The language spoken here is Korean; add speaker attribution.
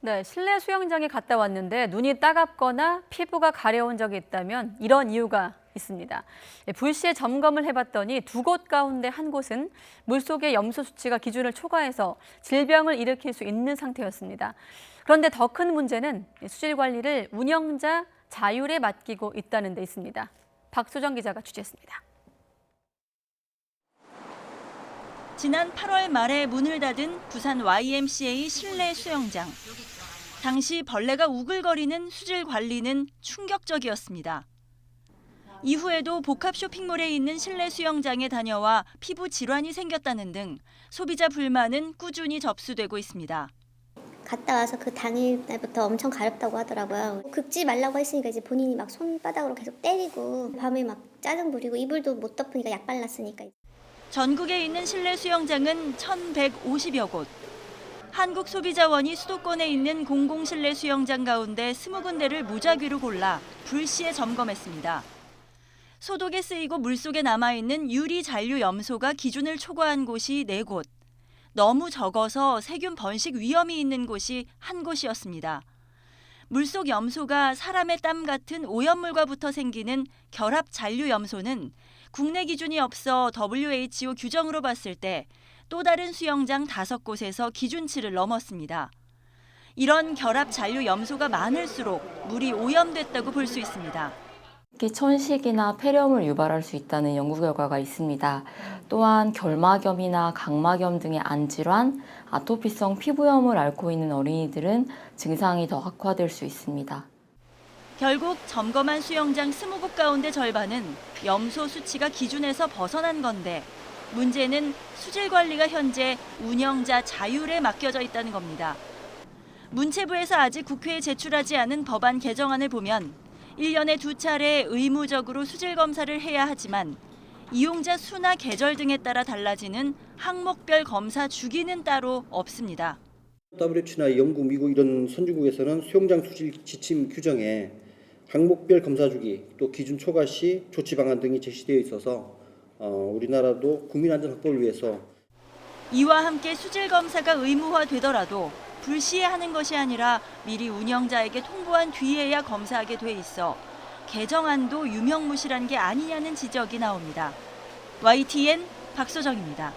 Speaker 1: 네, 실내 수영장에 갔다 왔는데 눈이 따갑거나 피부가 가려운 적이 있다면 이런 이유가 있습니다. 불시에 점검을 해봤더니 두 곳 가운데 한 곳은 물속의 염소 수치가 기준을 초과해서 질병을 일으킬 수 있는 상태였습니다. 그런데 더 큰 문제는 수질 관리를 운영자 자율에 맡기고 있다는 데 있습니다. 박수정 기자가 취재했습니다.
Speaker 2: 지난 8월 말에 문을 닫은 부산 YMCA 실내 수영장. 당시 벌레가 우글거리는 수질 관리는 충격적이었습니다. 이후에도 복합 쇼핑몰에 있는 실내 수영장에 다녀와 피부 질환이 생겼다는 등 소비자 불만은 꾸준히 접수되고 있습니다.
Speaker 3: 갔다 와서 그 당일날부터 엄청 가렵다고 하더라고요. 긁지 말라고 했으니까 이제 본인이 막 손바닥으로 계속 때리고 밤에 막 짜증 부리고 이불도 못 덮으니까 약 발랐으니까.
Speaker 2: 전국에 있는 실내 수영장은 1,150여 곳. 한국소비자원이 수도권에 있는 공공실내 수영장 가운데 20군데를 무작위로 골라 불시에 점검했습니다. 소독에 쓰이고 물속에 남아있는 유리 잔류 염소가 기준을 초과한 곳이 4곳. 너무 적어서 세균 번식 위험이 있는 곳이 한 곳이었습니다. 물속 염소가 사람의 땀 같은 오염물과부터 생기는 결합 잔류 염소는 국내 기준이 없어 WHO 규정으로 봤을 때 또 다른 수영장 5곳에서 기준치를 넘었습니다. 이런 결합 잔류 염소가 많을수록 물이 오염됐다고 볼 수 있습니다.
Speaker 4: 특히 천식이나 폐렴을 유발할 수 있다는 연구 결과가 있습니다. 또한 결막염이나 각막염 등의 안질환, 아토피성 피부염을 앓고 있는 어린이들은 증상이 더 악화될 수 있습니다.
Speaker 2: 결국 점검한 수영장 20곳 가운데 절반은 염소 수치가 기준에서 벗어난 건데 문제는 수질 관리가 현재 운영자 자율에 맡겨져 있다는 겁니다. 문체부에서 아직 국회에 제출하지 않은 법안 개정안을 보면 1년에 2차례 의무적으로 수질 검사를 해야 하지만 이용자 수나 계절 등에 따라 달라지는 항목별 검사 주기는 따로 없습니다.
Speaker 5: WHO나 영국, 미국 이런 선진국에서는 수영장 수질 지침 규정에 항목별 검사 주기, 또 기준 초과 시 조치 방안 등이 제시되어 있어서 우리나라도 국민 안전 확보를 위해서
Speaker 2: 이와 함께 수질 검사가 의무화되더라도 불시에 하는 것이 아니라 미리 운영자에게 통보한 뒤에야 검사하게 돼 있어 개정안도 유명무실한 게 아니냐는 지적이 나옵니다. YTN 박소정입니다.